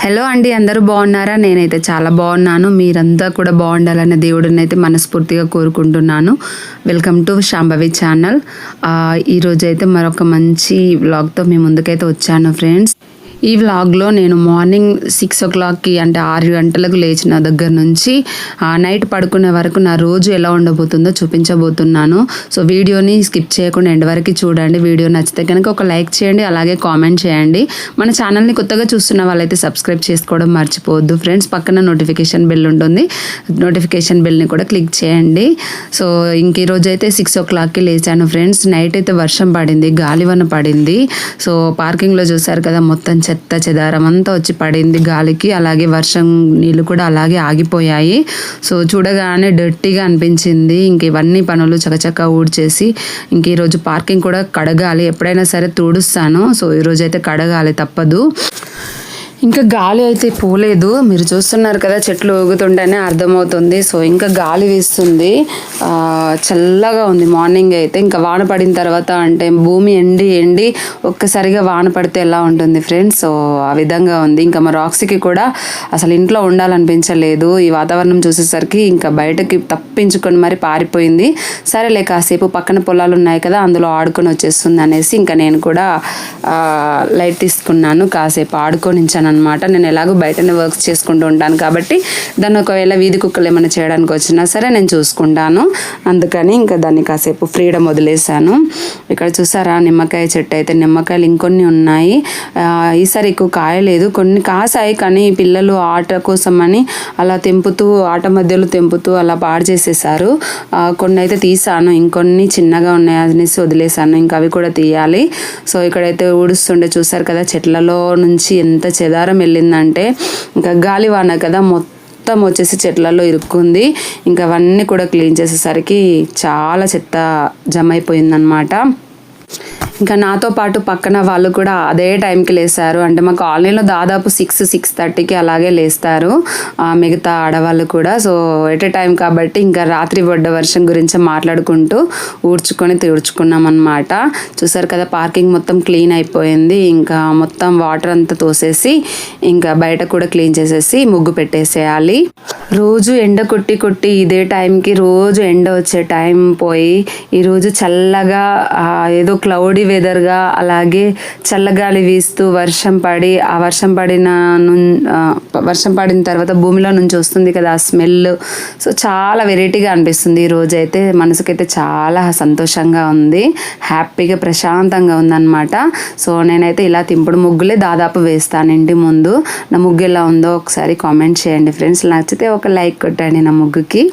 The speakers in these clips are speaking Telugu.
హలో అండి, అందరూ బాగున్నారా? నేనైతే చాలా బాగున్నాను. మీరంతా కూడా బాగుండాలనే దేవుడిని అయితే మనస్ఫూర్తిగా కోరుకుంటున్నాను. Welcome to Shambhavi channel. ఈరోజు అయితే మరొక మంచి వ్లాగ్తో మీ ముందుకైతే వచ్చాను ఫ్రెండ్స్. ఈ వ్లాగ్లో నేను మార్నింగ్ 6 o'clockకి అంటే 6 గంటలకు లేచిన దగ్గర నుంచి నైట్ పడుకునే వరకు నా రోజు ఎలా ఉండబోతుందో చూపించబోతున్నాను. సో వీడియోని స్కిప్ చేయకుండా ఎండ్ వరకు చూడండి. వీడియో నచ్చితే కనుక ఒక లైక్ చేయండి, అలాగే కామెంట్ చేయండి. మన ఛానల్ని కొత్తగా చూస్తున్న వాళ్ళైతే సబ్స్క్రైబ్ చేసుకోవడం మర్చిపోవద్దు ఫ్రెండ్స్. పక్కన నోటిఫికేషన్ బెల్ ఉంటుంది, నోటిఫికేషన్ బెల్ని కూడా క్లిక్ చేయండి. సో ఇంక ఈరోజు అయితే 6 o'clockకి లేచాను ఫ్రెండ్స్. నైట్ అయితే వర్షం పడింది, గాలివాన పడింది. సో పార్కింగ్లో చూసారు కదా, మొత్తం చెత్త చెదారం అంతా వచ్చి పడింది గాలికి. అలాగే వర్షం నీళ్ళు కూడా అలాగే ఆగిపోయాయి. సో చూడగానే డర్టీగా అనిపించింది. ఇంక ఇవన్నీ పనులు చకచక ఊడ్చేసి ఇంక ఈరోజు పార్కింగ్ కూడా కడగాలి. ఎప్పుడైనా సరే తుడుస్తాను. సో ఈరోజు అయితే కడగాలి, తప్పదు. ఇంకా గాలి అయితే పోలేదు, మీరు చూస్తున్నారు కదా, చెట్లు ఊగుతుంటేనే అర్థమవుతుంది. సో ఇంకా గాలి వీస్తుంది, చల్లగా ఉంది మార్నింగ్ అయితే. ఇంకా వాన పడిన తర్వాత అంటే భూమి ఎండి ఒక్కసారిగా వాన పడితే ఎలా ఉంటుంది ఫ్రెండ్స్, సో ఆ విధంగా ఉంది. ఇంకా మా రాక్సీకి కూడా అసలు ఇంట్లో ఉండాలనిపించలేదు. ఈ వాతావరణం చూసేసరికి ఇంకా బయటకి తప్పించుకొని మరి పారిపోయింది. సరేలే కాసేపు పక్కన పొలాలు ఉన్నాయి కదా, అందులో ఆడుకొని వచ్చేస్తుంది అనేసి ఇంకా నేను కూడా లైట్ తీసుకున్నాను. కాసేపు ఆడుకొని అనమాట. నేను ఎలాగో బయటనే వర్క్స్ చేసుకుంటూ ఉంటాను కాబట్టి దాన్ని ఒకవేళ వీధి కుక్కలు ఏమైనా చేయడానికి వచ్చినా సరే నేను చూసుకుంటాను. అందుకని ఇంకా దాన్ని కాసేపు ఫ్రీడమ్ వదిలేసాను. ఇక్కడ చూసారా, నిమ్మకాయ చెట్టు అయితే నిమ్మకాయలు ఇంకొన్ని ఉన్నాయి. ఈసారి ఎక్కువ కాయలేదు, కొన్ని కాసాయి. కానీ పిల్లలు ఆట కోసమని అలా తెంపుతూ, ఆట మధ్యలో తెంపుతూ అలా పాడు చేసేసారు. కొన్ని అయితే తీసాను, ఇంకొన్ని చిన్నగా ఉన్నాయి అనేసి వదిలేసాను. ఇంకా అవి కూడా తీయాలి. సో ఇక్కడైతే ఊడుస్తుండే చూసారు కదా, చెట్లలో నుంచి ఎంత చెదారం వెళ్ళిందంటే, ఇంకా గాలివాన కదా, మొత్తం వచ్చేసి చెట్లలో ఇరుక్కుంది. ఇంకా అవన్నీ కూడా క్లీన్ చేసేసరికి చాలా చెత్త జమ అయిపోయిందనమాట. ఇంకా నాతో పాటు పక్కన వాళ్ళు కూడా అదే టైంకి లేస్తారు. అంటే మా కాలనీలో దాదాపు 6-6:30కి అలాగే లేస్తారు మిగతా ఆడవాళ్ళు కూడా. సో ఎట్ ఏ టైం కాబట్టి ఇంకా రాత్రి పడ్డ వర్షం గురించి మాట్లాడుకుంటూ తుడుచుకున్నాం అనమాట. చూసారు కదా, పార్కింగ్ మొత్తం క్లీన్ అయిపోయింది. ఇంకా మొత్తం వాటర్ అంతా తోసేసి ఇంకా బయట కూడా క్లీన్ చేసేసి ముగ్గు పెట్టేసేయాలి. రోజు ఎండ కొట్టి ఇదే టైంకి రోజు ఎండ వచ్చే టైం పోయి ఈరోజు చల్లగా ఏదో క్లౌడీ వెదర్గా, అలాగే చల్లగాలి వీస్తూ వర్షం పడిన తర్వాత భూమిలో నుంచి వస్తుంది కదా ఆ స్మెల్. సో చాలా వెరైటీగా అనిపిస్తుంది. ఈ రోజు అయితే మనసుకైతే చాలా సంతోషంగా ఉంది, హ్యాపీగా ప్రశాంతంగా ఉందన్నమాట. సో నేనైతే ఇలా తింపుడు ముగ్గులే దాదాపు వేస్తాను ఇంటి ముందు. నా ముగ్గు ఎలా ఉందో ఒకసారి కామెంట్ చేయండి ఫ్రెండ్స్. నచ్చితే ఒక లైక్ కొట్టండి నా ముగ్గుకి.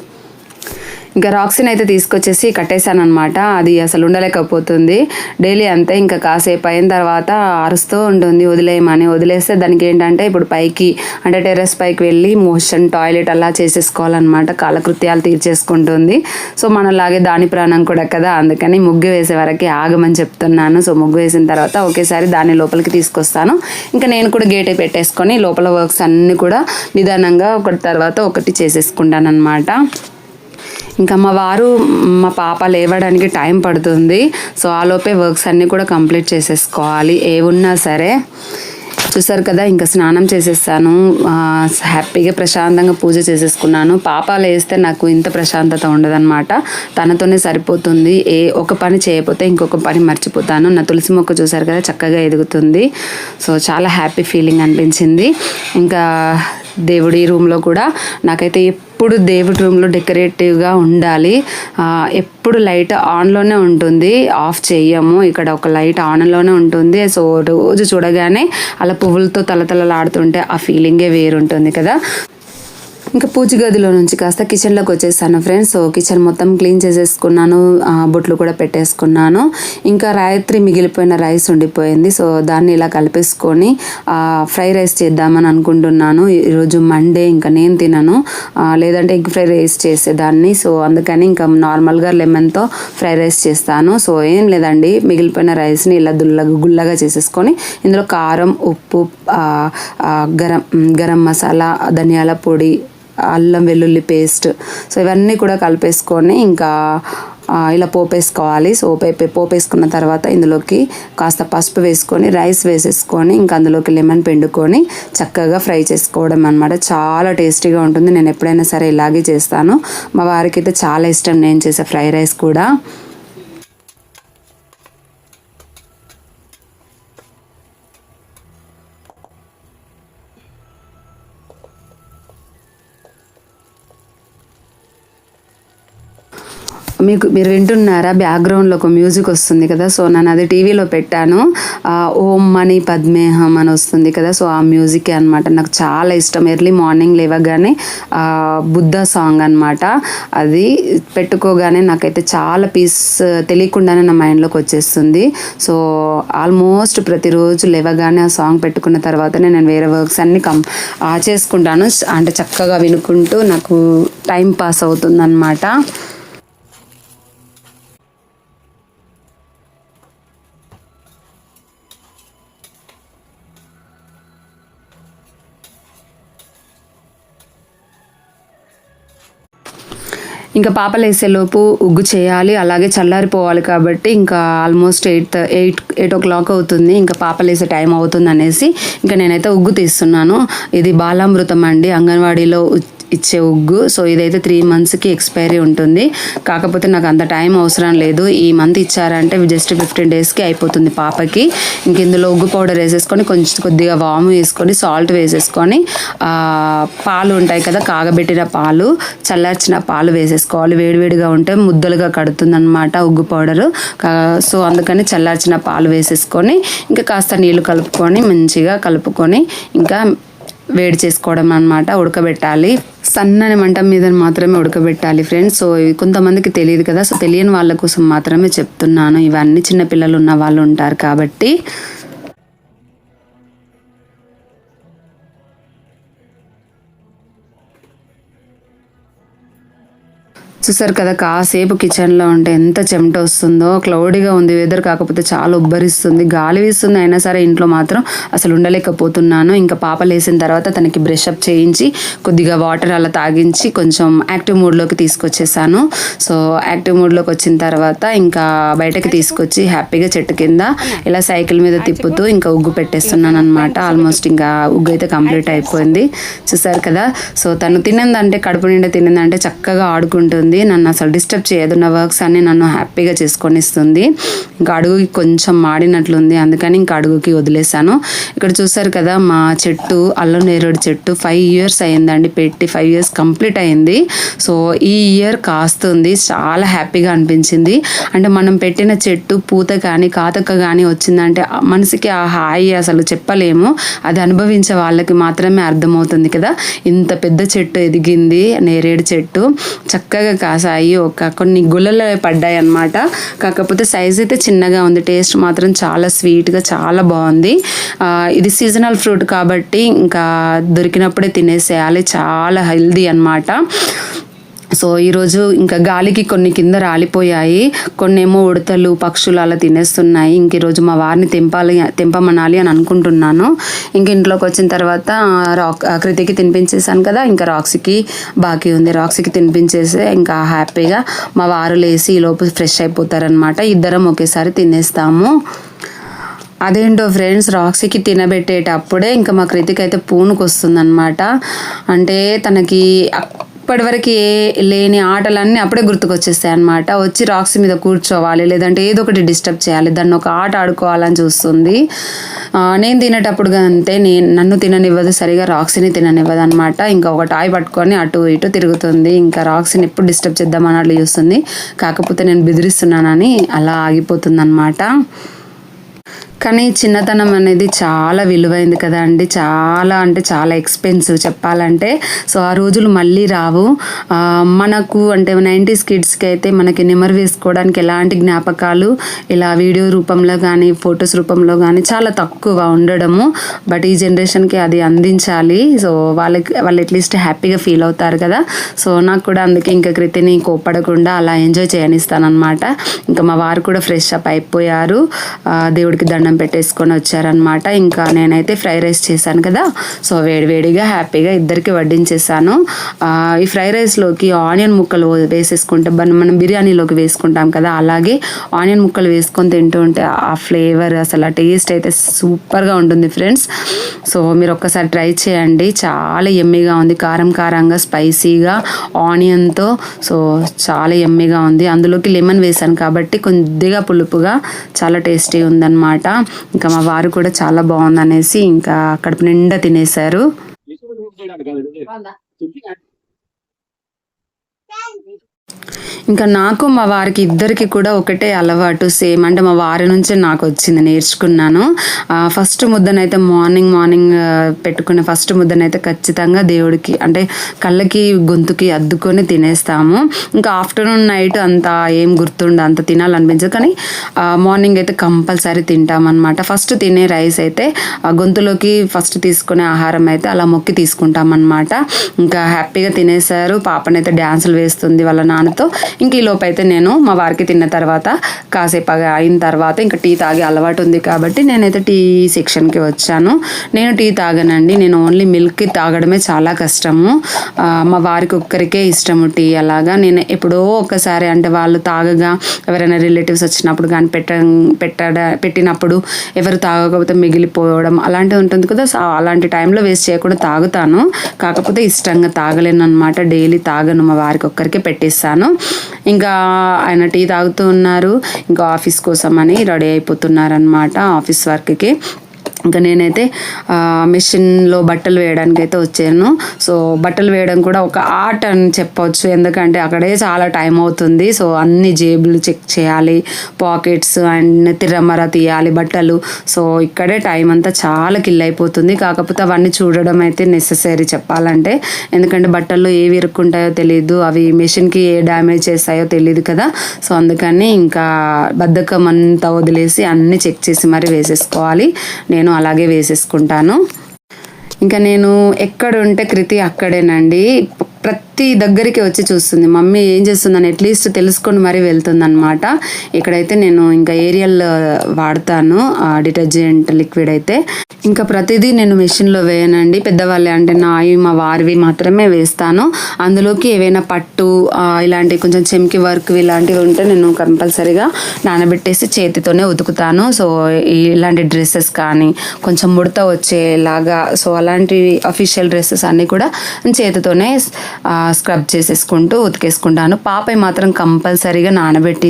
ఇంకా రాక్సీని అయితే తీసుకొచ్చేసి కట్టేశాను అనమాట. అది అసలు ఉండలేకపోతుంది డైలీ అంతే. ఇంకా కాసేపు అయిన తర్వాత అరుస్తూ ఉంటుంది వదిలేయమని. వదిలేస్తే దానికి ఏంటంటే ఇప్పుడు పైకి అంటే టెర్రస్ పైకి వెళ్ళి మోషన్, టాయిలెట్ అలా చేసేసుకోవాలన్నమాట. కాలకృత్యాలు తీర్చేసుకుంటుంది. సో మనలాగే దాని ప్రాణం కూడా కదా, అందుకని ముగ్గు వేసే వరకు ఆగమని చెప్తున్నాను. సో ముగ్గు వేసిన తర్వాత ఒకేసారి దాన్ని లోపలికి తీసుకొస్తాను. ఇంకా నేను కూడా గేట్ పెట్టేసుకొని లోపల వర్క్స్ అన్నీ కూడా నిదానంగా ఒకటి తర్వాత ఒకటి చేసేసుకుంటాను అనమాట. ఇంకా మా పాప లేవడానికి టైం పడుతుంది. సో ఆలోపే వర్క్స్ అన్నీ కూడా కంప్లీట్ చేసేసుకోవాలి ఏమున్నా సరే. చూసారు కదా, ఇంకా స్నానం చేసేసాను, హ్యాపీగా ప్రశాంతంగా పూజ చేసేసుకున్నాను. పాప లేస్తే నాకు ఇంత ప్రశాంతత ఉండదన్నమాట. తనతోనే సరిపోతుంది. ఒక పని చేయకపోతే ఇంకొక పని మర్చిపోతాను. నా తులసి మొక్క చూసారు కదా, చక్కగా ఎదుగుతుంది. సో చాలా హ్యాపీ ఫీలింగ్ అనిపించింది. ఇంకా దేవుడి రూమ్లో కూడా నాకైతే ఎప్పుడు దేవుడి రూమ్లో డెకరేటివ్గా ఉండాలి. ఎప్పుడు లైట్ ఆన్లోనే ఉంటుంది, ఆఫ్ చెయ్యము. ఇక్కడ ఒక లైట్ ఆన్లోనే ఉంటుంది. సో రోజు చూడగానే అలా పువ్వులతో తలతలలాడుతుంటే ఆ ఫీలింగే వేరుంటుంది కదా. ఇంకా పూజ గదిలో నుంచి కాస్త కిచెన్లోకి వచ్చేసాను ఫ్రెండ్స్. సో కిచెన్ మొత్తం క్లీన్ చేసేసుకున్నాను, బొట్లు కూడా పెట్టేసుకున్నాను. ఇంకా రాత్రి మిగిలిపోయిన రైస్ ఉండిపోయింది. సో దాన్ని ఇలా కలిపేసుకొని ఫ్రై రైస్ చేద్దామని అనుకుంటున్నాను. ఈరోజు మండే, ఇంకా నేను తినను, లేదంటే ఎగ్ ఫ్రై రైస్ చేసేదాన్ని. సో అందుకని ఇంకా నార్మల్గా లెమన్తో ఫ్రై రైస్ చేస్తాను. సో ఏం లేదండి, మిగిలిపోయిన రైస్ని ఇలా గుల్లగా చేసేసుకొని ఇందులో కారం, ఉప్పు, గరం మసాలా, ధనియాల పొడి, అల్లం వెల్లుల్లి పేస్ట్, సో ఇవన్నీ కూడా కలిపేసుకొని ఇంకా ఇలా పోపేసుకోవాలి. సో పోపేసుకున్న తర్వాత ఇందులోకి కాస్త పసుపు వేసుకొని రైస్ వేసేసుకొని ఇంకా అందులోకి లెమన్ పిండుకొని చక్కగా ఫ్రై చేసుకోవడం అనమాట. చాలా టేస్టీగా ఉంటుంది. నేను ఎప్పుడైనా సరే ఇలాగే చేస్తాను. మా వారికి అయితే చాలా ఇష్టం నేను చేసే ఫ్రై రైస్ కూడా. మీరు వింటున్నారా, బ్యాక్గ్రౌండ్లో ఒక మ్యూజిక్ వస్తుంది కదా. సో నేను అది టీవీలో పెట్టాను. ఓం మణి పద్మేహం అని వస్తుంది కదా. సో ఆ మ్యూజిక్ అనమాట. నాకు చాలా ఇష్టం. ఎర్లీ మార్నింగ్ లేవగానే బుద్ధ సాంగ్ అనమాట. అది పెట్టుకోగానే నాకైతే చాలా పీస్ తెలియకుండానే నా మైండ్లోకి వచ్చేస్తుంది. సో ఆల్మోస్ట్ ప్రతిరోజు లేవగానే ఆ సాంగ్ పెట్టుకున్న తర్వాతనే నేను వేరే వర్క్స్ అన్ని చేసుకుంటాను. అంటే చక్కగా వినుకుంటూ నాకు టైం పాస్ అవుతుందన్నమాట. ఇంకా పాపలు వేసేలోపు ఉగ్గు చేయాలి, అలాగే చల్లారిపోవాలి కాబట్టి ఇంకా ఆల్మోస్ట్ 8 అవుతుంది. ఇంకా పాపలు వేసే టైం అవుతుంది అనేసి ఇంకా నేనైతే ఉగ్గు తీస్తున్నాను. ఇది బాలామృతం అండి, అంగన్వాడీలో ఇచ్చే ఉగ్గు. సో ఇదైతే 3 monthsకి ఎక్స్పైరీ ఉంటుంది. కాకపోతే నాకు అంత టైం అవసరం లేదు. ఈ మంత్ ఇచ్చారంటే జస్ట్ 15 daysకి అయిపోతుంది పాపకి. ఇంక ఇందులో ఉగ్గు పౌడర్ వేసేసుకొని కొద్దిగా వాము వేసుకొని సాల్ట్ వేసేసుకొని పాలు ఉంటాయి కదా, కాగబెట్టిన పాలు, చల్లార్చిన పాలు వేసేసుకోవాలి. వేడివేడిగా ఉంటే ముద్దలుగా కడుతుంది అనమాట ఉగ్గు పౌడరు. సో అందుకని చల్లార్చిన పాలు వేసేసుకొని ఇంకా కాస్త నీళ్ళు కలుపుకొని మంచిగా కలుపుకొని ఇంకా వేడి చేసుకోవడం అనమాట. ఉడకబెట్టాలి. సన్నని మంట మీద మాత్రమే ఉడకబెట్టాలి ఫ్రెండ్స్. సో కొంతమందికి తెలియదు కదా. సో తెలియని వాళ్ళ కోసం మాత్రమే చెప్తున్నాను. ఇవన్నీ చిన్నపిల్లలు ఉన్న వాళ్ళు ఉంటారు కాబట్టి. చూసారు కదా, కాసేపు కిచెన్లో ఉంటే ఎంత చెమట వస్తుందో. క్లౌడీగా ఉంది వెదర్, కాకపోతే చాలా ఉబ్బరిస్తుంది, గాలి వీస్తుంది. అయినా సరే ఇంట్లో మాత్రం అసలు ఉండలేకపోతున్నాను. ఇంకా పాప లేసిన తర్వాత తనకి బ్రష్ అప్ చేయించి కొద్దిగా వాటర్ అలా తాగించి కొంచెం యాక్టివ్ మూడ్లోకి తీసుకొచ్చేసాను. సో యాక్టివ్ మూడ్లోకి వచ్చిన తర్వాత ఇంకా బయటకి తీసుకొచ్చి హ్యాపీగా చెట్టు కింద ఇలా సైకిల్ మీద తిప్పుతూ ఇంకా ఉగ్గు పెట్టేస్తున్నాను అనమాట. ఆల్మోస్ట్ ఇంకా ఉగ్గు అయితే కంప్లీట్ అయిపోయింది. చూసారు కదా. సో తను తినందంటే, కడుపు నిండా తినందంటే చక్కగా ఆడుకుంటుంది. నన్ను అసలు డిస్టర్బ్ చేయదు. నా వర్క్స్ అన్ని నన్ను హ్యాపీగా చేసుకొని ఇస్తుంది. ఇంకా అడుగుకి కొంచెం మాడినట్లుంది, అందుకని ఇంకా అడుగుకి వదిలేసాను. ఇక్కడ చూసారు కదా మా చెట్టు, అల్లం నేరేడు చెట్టు 5 years అయిందండి పెట్టి. 5 years కంప్లీట్ అయింది. సో ఈ ఇయర్ కాస్తుంది. చాలా హ్యాపీగా అనిపించింది. అంటే మనం పెట్టిన చెట్టు పూత కానీ కాతక కానీ వచ్చిందంటే మనసుకి ఆ హాయి అసలు చెప్పలేము. అది అనుభవించే వాళ్ళకి మాత్రమే అర్థమవుతుంది కదా. ఇంత పెద్ద చెట్టు ఎదిగింది, నేరేడు చెట్టు. చక్కగా కాసాయి. కొన్ని గుల్లలు పడ్డాయి అన్నమాట. కాకపోతే సైజ్ అయితే చిన్నగా ఉంది. టేస్ట్ మాత్రం చాలా స్వీట్గా చాలా బాగుంది. ఇది సీజనల్ ఫ్రూట్ కాబట్టి ఇంకా దొరికినప్పుడే తినేసేయాలి. చాలా హెల్దీ అన్నమాట. సో ఈరోజు ఇంకా గాలికి కొన్ని కింద రాలిపోయాయి, కొన్ని ఏమో ఉడతలు పక్షులు అలా తినేస్తున్నాయి. ఇంక ఈరోజు మా వారిని తెంపమనాలి అని అనుకుంటున్నాను. ఇంక ఇంట్లోకి వచ్చిన తర్వాత కృతికి తినిపించేసాను కదా. ఇంకా రాక్సీకి బాకీ ఉంది. రాక్సీకి తినిపించేసి ఇంకా హ్యాపీగా మా వారు లేసి ఈలోపు ఫ్రెష్ అయిపోతారనమాట. ఇద్దరం ఒకేసారి తినేస్తాము. అదేంటో ఫ్రెండ్స్, రాక్సీకి తినబెట్టేటప్పుడే ఇంకా మా కృతికి అయితే పూనుకు వస్తుందన్నమాట. అంటే తనకి ఇప్పటివరకు లేని ఆటలన్నీ అప్పుడే గుర్తుకొచ్చేస్తాయి అనమాట. వచ్చి రాక్సీ మీద కూర్చోవాలి, లేదంటే ఏదో ఒకటి డిస్టర్బ్ చేయాలి, దాన్ని ఒక ఆట ఆడుకోవాలని చూస్తుంది. నేను తినేటప్పుడు అంతే, నన్ను తిననివ్వదు సరిగా, రాక్సీని తిననివ్వదు అనమాట. ఇంకా ఒక టాయ్ పట్టుకొని అటు ఇటు తిరుగుతుంది. ఇంకా రాక్సీని ఎప్పుడు డిస్టర్బ్ చేద్దామని అట్లా చూస్తుంది. కాకపోతే నేను బెదిరిస్తున్నానని అలా ఆగిపోతుంది అనమాట. కానీ చిన్నతనం అనేది చాలా విలువైంది కదా అండి. చాలా అంటే చాలా ఎక్స్పెన్సివ్ చెప్పాలంటే. సో ఆ రోజులు మళ్ళీ రావు. మనకు అంటే 90s కిడ్స్కి అయితే మనకి నెమరు వేసుకోవడానికి ఎలాంటి జ్ఞాపకాలు ఇలా వీడియో రూపంలో కానీ ఫొటోస్ రూపంలో కానీ చాలా తక్కువ ఉండడము. బట్ ఈ జనరేషన్కి అది అందించాలి. సో వాళ్ళు అట్లీస్ట్ హ్యాపీగా ఫీల్ అవుతారు కదా. సో నాకు కూడా అందుకే ఇంకా కృతిని కోప్పడకుండా అలా ఎంజాయ్ చేయనిస్తాను అనమాట. ఇంకా మా వారు కూడా ఫ్రెష్ అప్ అయిపోయారు. దేవుడికి దండం అన్నం పెట్టేసుకొని వచ్చారనమాట. ఇంకా నేనైతే ఫ్రైడ్ రైస్ చేశాను కదా, సో వేడివేడిగా హ్యాపీగా ఇద్దరికి వడ్డించేసాను. ఈ ఫ్రైడ్ రైస్లోకి ఆనియన్ ముక్కలు వేసేసుకుంటే మనం బిర్యానీలోకి వేసుకుంటాం కదా, అలాగే ఆనియన్ ముక్కలు వేసుకొని తింటూ ఉంటే ఆ ఫ్లేవర్ అసలు ఆ టేస్ట్ అయితే సూపర్గా ఉంటుంది ఫ్రెండ్స్. సో మీరు ఒక్కసారి ట్రై చేయండి, చాలా యమ్మీగా ఉంది, కారం కారంగా స్పైసీగా ఆనియన్తో. సో చాలా యమ్మీగా ఉంది. అందులోకి లెమన్ వేసాను కాబట్టి కొద్దిగా పులుపుగా చాలా టేస్టీ ఉందన్నమాట. ఇంకా మా వారు కూడా చాలా బాగుందనేసి ఇంకా కడుపు నిండా తినేశారు. ఇంకా నాకు మా వారికి ఇద్దరికి కూడా ఒకటే అలవాటు, సేమ్ అంటే మా వారి నుంచే నాకు వచ్చింది, నేర్చుకున్నాను. ఫస్ట్ ముద్దనైతే మార్నింగ్ పెట్టుకునే ఫస్ట్ ముద్దనైతే ఖచ్చితంగా దేవుడికి అంటే కళ్ళకి గొంతుకి అద్దుకొని తినేస్తాము. ఇంకా ఆఫ్టర్నూన్ నైట్ అంత ఏం గుర్తుండ అంత తినాలనిపించదు, కానీ మార్నింగ్ అయితే కంపల్సరీ తింటామన్నమాట. ఫస్ట్ తినే రైస్ అయితే గొంతులోకి ఫస్ట్ తీసుకునే ఆహారం అయితే అలా మొక్కి తీసుకుంటామన్నమాట. ఇంకా హ్యాపీగా తినేశారు. పాపనైతే డ్యాన్సులు వేస్తుంది వాళ్ళ నాన్నతో. ఇంక ఈ లోపు అయితే నేను మా వారికి తిన్న తర్వాత కాసేపు అయిన తర్వాత ఇంకా టీ తాగే అలవాటు ఉంది కాబట్టి నేనైతే టీ సెక్షన్కి వచ్చాను. నేను టీ తాగనండి, నేను ఓన్లీ మిల్క్ తాగడమే చాలా కష్టము. మా వారికి ఒక్కరికే ఇష్టము టీ. అలాగా నేను ఎప్పుడో ఒకసారి అంటే వాళ్ళు తాగగా ఎవరైనా రిలేటివ్స్ వచ్చినప్పుడు కానీ పెట్టినప్పుడు ఎవరు తాగకపోతే మిగిలిపోవడం అలాంటివి ఉంటుంది కదా, అలాంటి టైంలో వేస్ట్ చేయకుండా తాగుతాను. కాకపోతే ఇష్టంగా తాగలేను అనమాట, డైలీ తాగను, మా వారికి ఒక్కరికే పెట్టిస్తాను. ఇంకా ఆయన టీ తాగుతూ ఉన్నారు, ఇంకా ఆఫీస్ కోసం అని రెడీ అయిపోతున్నారనమాట ఆఫీస్ వర్క్కి. ఇంకా నేనైతే మిషన్లో బట్టలు వేయడానికి అయితే వచ్చాను. సో బట్టలు వేయడం కూడా ఒక ఆర్ట్ అని చెప్పవచ్చు, ఎందుకంటే అక్కడే చాలా టైం అవుతుంది. సో అన్ని జేబులు చెక్ చేయాలి, పాకెట్స్ అండ్ తిరమర తీయాలి బట్టలు. సో ఇక్కడే టైం అంతా చాలా కిల్ అయిపోతుంది. కాకపోతే అవన్నీ చూడడం అయితే నెససరీ చెప్పాలంటే, ఎందుకంటే బట్టల్లో ఏవి ఇరుక్కుంటాయో తెలియదు, అవి మిషన్కి ఏ డ్యామేజ్ చేస్తాయో తెలియదు కదా. సో అందుకని ఇంకా బద్ధకం అంతా వదిలేసి అన్నీ చెక్ చేసి మరీ వేసేసుకోవాలి. నేను అలాగే వేసేసుకుంటాను. ఇంకా నేను ఎక్కడుంటే కృతి అక్కడేనండి, ప్రతి దగ్గరికి వచ్చి చూస్తుంది మమ్మీ ఏం చేస్తుందని అట్లీస్ట్ తెలుసుకొని మరీ వెళ్తుందనమాట. ఇక్కడైతే నేను ఇంకా ఏరియల్ వాడతాను డిటర్జెంట్ లిక్విడ్ అయితే. ఇంకా ప్రతిదీ నేను మెషిన్లో వేయనండి, పెద్దవాళ్ళే అంటే మా వారివి మాత్రమే వేస్తాను. అందులోకి ఏవైనా పట్టు ఇలాంటి కొంచెం చెమ్కి వర్క్ ఇలాంటివి ఉంటే నేను కంపల్సరీగా నానబెట్టేసి చేతితోనే ఉతుకుతాను. సో ఇలాంటి డ్రెస్సెస్ కానీ కొంచెం ముడత వచ్చేలాగా, సో అలాంటి అఫీషియల్ డ్రెస్సెస్ అన్నీ కూడా చేతితోనే స్క్రబ్ చేసేసుకుంటూ ఉతికేసుకుంటాను. పాప మాత్రం కంపల్సరీగా నానబెట్టి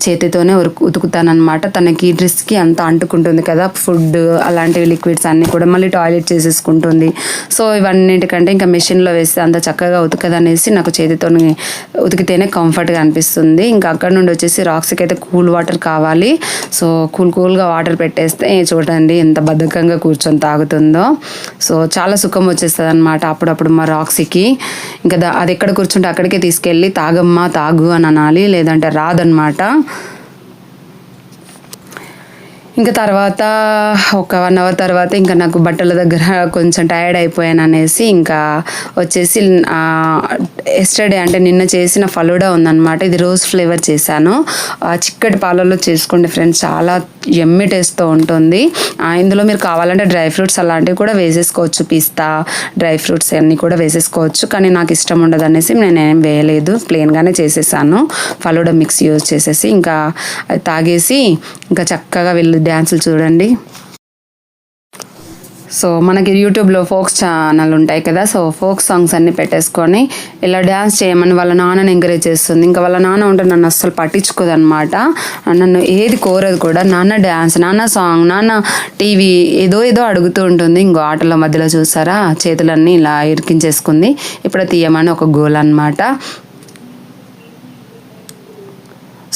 చేతితోనే ఉతుకుతానమాట. తనకి డ్రెస్కి అంత అంటుకుంటుంది కదా ఫుడ్ అలాంటివి లిక్విడ్స్ అన్నీ కూడా, మళ్ళీ టాయిలెట్ చేసేసుకుంటుంది. సో ఇవన్నిటికంటే ఇంకా మెషిన్లో వేస్తే అంత చక్కగా ఉతకదనేసి నాకు చేతితో ఉతికితేనే కంఫర్ట్గా అనిపిస్తుంది. ఇంకా అక్కడ నుండి వచ్చేసి రాక్స్కి అయితే కూల్ వాటర్ కావాలి. సో కూల్గా వాటర్ పెట్టేస్తే చూడండి ఎంత బద్ధకంగా కూర్చొని తాగుతుందో. సో చాలా సుఖం వచ్చేస్తుంది అనమాట అప్పుడప్పుడు మా రాక్సీకి. ఇంకా అది ఎక్కడ కూర్చుంటే అక్కడికే తీసుకెళ్ళి తాగమ్మా తాగు అని అనాలి, లేదంటే రాదనమాట. ఇంకా తర్వాత ఒక 1 అవర్ తర్వాత ఇంకా నాకు బట్టల దగ్గర కొంచెం టైర్డ్ అయిపోయాను అనేసి ఇంకా వచ్చేసి ఎస్టర్డే అంటే నిన్న చేసిన ఫలూడా ఉందన్నమాట. ఇది రోజ్ ఫ్లేవర్ చేశాను. చిక్కటి పాలల్లో చేసుకోండి ఫ్రెండ్స్, చాలా యమ్మీ టేస్ట్తో ఉంటుంది. ఇందులో మీరు కావాలంటే డ్రై ఫ్రూట్స్ అలాంటివి కూడా వేసేసుకోవచ్చు, పిస్తా డ్రై ఫ్రూట్స్ అన్నీ కూడా వేసేసుకోవచ్చు, కానీ నాకు ఇష్టం ఉండదు అనేసి నేనేం వేయలేదు, ప్లెయిన్గానే చేసేసాను. ఫలూడా మిక్స్ యూజ్ చేసేసి ఇంకా అది తాగేసి ఇంకా చక్కగా వెళ్ళి డ్యాన్సులు చూడండి. సో మనకి యూట్యూబ్లో ఫోక్స్ ఛానల్ ఉంటాయి కదా, సో ఫోక్ సాంగ్స్ అన్నీ పెట్టేసుకొని ఇలా డ్యాన్స్ చేయమని వాళ్ళ నాన్నని ఎంకరేజ్ చేస్తుంది. ఇంకా వాళ్ళ నాన్న ఉంటే నన్ను అస్సలు పట్టించుకోదనమాట, నన్ను ఏది కోరదు కూడా. నాన్న డ్యాన్స్, నాన్న సాంగ్, నాన్న టీవీ ఏదో అడుగుతూ ఉంటుంది. ఇంకో ఆటల మధ్యలో చూసారా చేతులన్నీ ఇలా ఇరికించేసుకుంది. ఇప్పుడు తీయమని ఒక గోల్ అనమాట.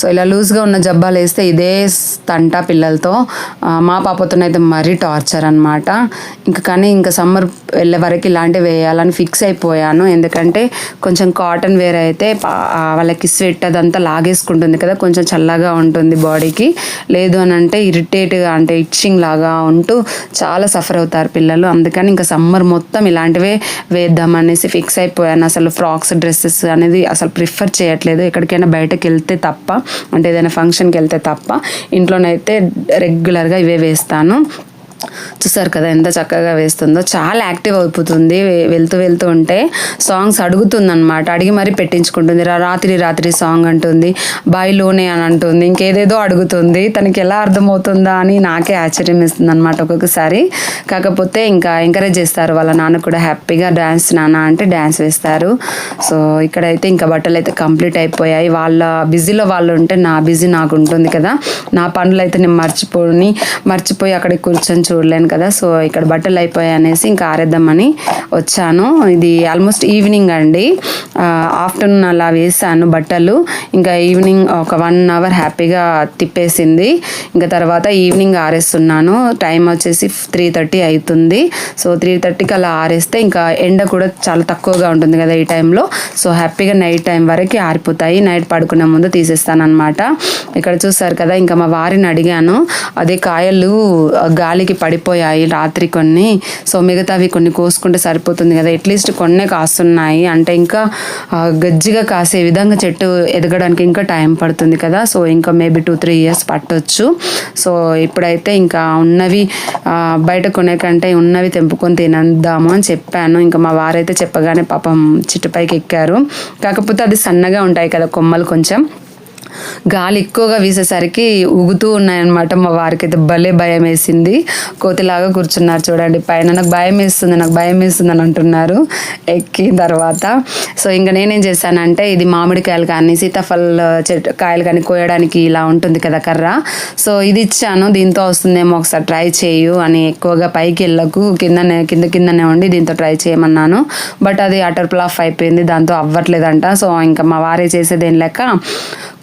సో ఇలా లూజ్గా ఉన్న జబ్బాలు వేస్తే ఇదే తంట పిల్లలతో. మా పాపతోనైతే మరీ టార్చర్ అనమాట. కానీ సమ్మర్ వెళ్ళే వరకు ఇలాంటివి వేయాలని ఫిక్స్ అయిపోయాను, ఎందుకంటే కొంచెం కాటన్ వేర్ అయితే వాళ్ళకి స్వెట్ అదంతా లాగేసుకుంటుంది కదా, కొంచెం చల్లగా ఉంటుంది బాడీకి. లేదు అని అంటే ఇరిటేట్గా అంటే ఇచ్చింగ్ లాగా ఉంటూ చాలా సఫర్ అవుతారు పిల్లలు. అందుకని ఇంకా సమ్మర్ మొత్తం ఇలాంటివే వేద్దామనేసి ఫిక్స్ అయిపోయాను. అసలు ఫ్రాక్స్ డ్రెస్సెస్ అనేది అసలు ప్రిఫర్ చేయట్లేదు, ఎక్కడికైనా బయటకు వెళ్తే తప్ప. అంటే ఏదైనా ఫంక్షన్కి వెళ్తే తప్ప. ఇంట్లోనైతే రెగ్యులర్గా ఇవే వేస్తాను. చూసారు కదా ఎంత చక్కగా వేస్తుందో, చాలా యాక్టివ్ అయిపోతుంది. వెళ్తూ వెళ్తూ ఉంటే సాంగ్స్ అడుగుతుందన్నమాట, అడిగి మరీ పెట్టించుకుంటుంది. రాత్రి రాత్రి సాంగ్ అంటుంది, బాయిలోనే అని అంటుంది, ఇంకేదేదో అడుగుతుంది. తనకి ఎలా అర్థమవుతుందా అని నాకే ఆశ్చర్యం ఇస్తుంది అనమాట ఒక్కొక్కసారి. కాకపోతే ఇంకా ఎంకరేజ్ చేస్తారు వాళ్ళ నాన్న కూడా, హ్యాపీగా డ్యాన్స్ నాన్న అంటే డ్యాన్స్ వేస్తారు. సో ఇక్కడైతే ఇంకా బట్టలు అయితే కంప్లీట్ అయిపోయాయి. వాళ్ళ బిజీలో వాళ్ళు ఉంటే నా బిజీ నాకు ఉంటుంది కదా, నా పనులు అయితే నేను మర్చిపోయి అక్కడికి కూర్చొని చూడలేను కదా. సో ఇక్కడ బట్టలు అయిపోయాయి అనేసి ఇంకా ఆరేద్దామని వచ్చాను. ఇది ఆల్మోస్ట్ ఈవినింగ్ అండి, ఆఫ్టర్నూన్ అలా వేసాను బట్టలు. ఇంకా ఈవినింగ్ ఒక 1 అవర్ హ్యాపీగా తిప్పేసింది. ఇంకా తర్వాత ఈవినింగ్ ఆరేస్తున్నాను. టైం వచ్చేసి 3:30 అవుతుంది. సో 3:30కి అలా ఆరేస్తే ఇంకా ఎండ కూడా చాలా తక్కువగా ఉంటుంది కదా ఈ టైంలో. సో హ్యాపీగా నైట్ టైం వరకు ఆరిపోతాయి. నైట్ పడుకునే ముందు తీసేస్తాను అనమాట. ఇక్కడ చూసారు కదా, ఇంకా మా వారిని అడిగాను, అదే కాయలు గాలికి పడిపోయాయి రాత్రి కొన్ని, సో మిగతావి కొన్ని కోసుకుంటే సరిపోతుంది కదా, అట్లీస్ట్ కొన్నే కాస్తున్నాయి అంటే ఇంకా గజ్జిగా కాసే విధంగా చెట్టు ఎదగడానికి ఇంకా టైం పడుతుంది కదా. సో ఇంకా మేబీ 2-3 ఇయర్స్ పట్టొచ్చు. సో ఇప్పుడైతే ఇంకా ఉన్నవి బయట కొనే కంటే ఉన్నవి తెంపుకొని తినేద్దాము అని చెప్పాను. ఇంకా మా వారైతే చెప్పగానే పాపం చెట్టుపైకి ఎక్కారు. కాకపోతే అది సన్నగా ఉంటాయి కదా కొమ్మలు, కొంచెం గాలి ఎక్కువగా వీసేసరికి ఊగుతూ ఉన్నాయన్నమాట. మా వారికి అయితే భలే భయం వేసింది. కోతిలాగా కూర్చున్నారు చూడండి పైన. నాకు భయం వేస్తుంది అని అంటున్నారు ఎక్కిన తర్వాత. సో ఇంకా నేనేం చేశానంటే, ఇది మామిడికాయలు కానీ సీతాఫల చెట్టు కాయలు కానీ కోయడానికి ఇలా ఉంటుంది కదా కర్ర, సో ఇది ఇచ్చాను. దీంతో వస్తుందేమో ఒకసారి ట్రై చేయు అని, ఎక్కువగా పైకి వెళ్ళకు, కిందనే ఉండి దీంతో ట్రై చేయమన్నాను. బట్ అది అటర్ ఫ్లాప్ అయిపోయింది, దాంతో అవ్వట్లేదంట. సో ఇంకా మా వారే చేసేదేం లేక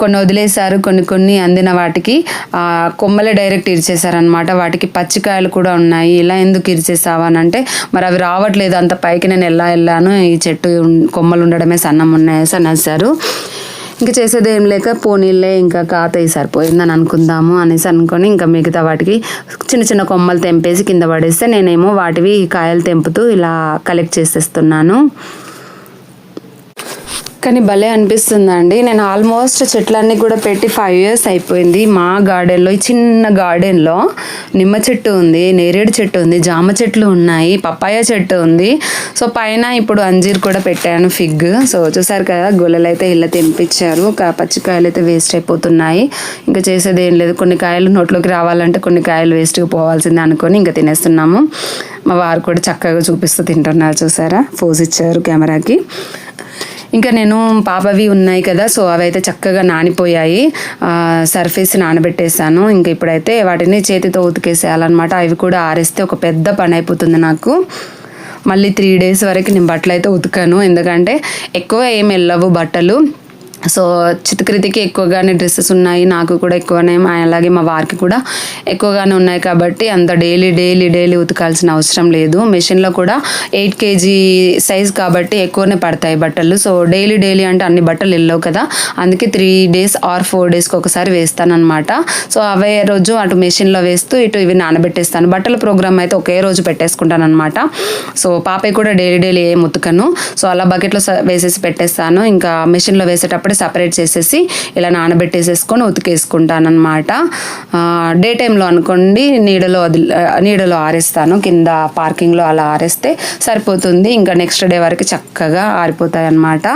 కొన్ని వదిలేశారు. కొన్ని అందిన వాటికి కొమ్మలే డైరెక్ట్ ఇరిచేశారనమాట. వాటికి పచ్చికాయలు కూడా ఉన్నాయి. ఇలా ఎందుకు ఇరిచేసావా అని అంటే, మరి అవి రావట్లేదు అంత పైకి, నేను వెళ్ళాను, ఈ చెట్టు కొమ్మలు ఉండడమే సన్నం ఉన్నాయేసి అనేసారు. ఇంకా చేసేది ఏం లేక పోనీళ్ళే ఇంకా కాతయి సరిపోయిందని అనుకుందాము అనేసి అనుకొని ఇంకా మిగతా వాటికి చిన్న చిన్న కొమ్మలు తెంపేసి కింద పడేస్తే, నేనేమో వాటివి కాయలు తెంపుతూ ఇలా కలెక్ట్ చేసేస్తున్నాను. కానీ భలే అనిపిస్తుందండి. నేను ఆల్మోస్ట్ చెట్లన్నీ కూడా పెట్టి 5 years అయిపోయింది. మా గార్డెన్లో, ఈ చిన్న గార్డెన్లో నిమ్మ చెట్టు ఉంది, నేరేడు చెట్టు ఉంది, జామ చెట్లు ఉన్నాయి, పప్పాయ చెట్టు ఉంది. సో పైన ఇప్పుడు అంజీర్ కూడా పెట్టాను, ఫిగ్. సో చూసారు కదా, గొల్లలు అయితే ఇలా తెంపించారు. పచ్చికాయలు అయితే వేస్ట్ అయిపోతున్నాయి. ఇంకా చేసేది ఏం లేదు, కొన్ని కాయలు నోట్లోకి రావాలంటే కొన్ని కాయలు వేస్ట్గా పోవాల్సిందే అనుకొని ఇంకా తినేస్తున్నాము. మా వారు కూడా చక్కగా చూపిస్తూ తింటున్నారు. చూసారా, పోజ్ ఇచ్చారు కెమెరాకి. ఇంకా నేను పాపవి ఉన్నాయి కదా, సో అవి అయితే చక్కగా నానిపోయాయి. సర్ఫేస్ నానబెట్టేసాను. ఇంకా ఇప్పుడైతే వాటిని చేతితో ఉతికేసేయాలన్నమాట. అవి కూడా ఆరేస్తే ఒక పెద్ద పని అయిపోతుంది నాకు. మళ్ళీ 3 days వరకు నేను బట్టలు అయితే ఉతికాను, ఎందుకంటే ఎక్కువ ఏమి వెళ్ళవు బట్టలు. సో చితకృతికి ఎక్కువగానే డ్రెస్సెస్ ఉన్నాయి, నాకు కూడా ఎక్కువనే, అలాగే మా వారికి కూడా ఎక్కువగానే ఉన్నాయి. కాబట్టి అంత డైలీ ఉతకాల్సిన అవసరం లేదు. మెషిన్లో కూడా 8 kg సైజ్ కాబట్టి ఎక్కువనే పడతాయి బట్టలు. సో డైలీ అంటే అన్ని బట్టలు వెళ్ళవు కదా, అందుకే 3 days or 4 daysకి ఒకసారి వేస్తాను అనమాట. సో అవే రోజు అటు మెషిన్లో వేస్తూ ఇటు ఇవి నానబెట్టేస్తాను. బట్టల ప్రోగ్రామ్ అయితే ఒకే రోజు పెట్టేసుకుంటాను అనమాట. సో పాపే కూడా డైలీ ఏం ఉతకను. సో అలా బకెట్లో వేసేసి పెట్టేస్తాను. ఇంకా మెషిన్లో వేసేటప్పుడు సపరేట్ చేసేసి ఇలా ఉతికేసుకుంటాను అనమాట. డే టైంలో అనుకోండి నీడలో ఆరేస్తాను, కింద పార్కింగ్లో అలా ఆరేస్తే సరిపోతుంది. ఇంకా నెక్స్ట్ డే వరకు చక్కగా ఆరిపోతాయి అన్నమాట.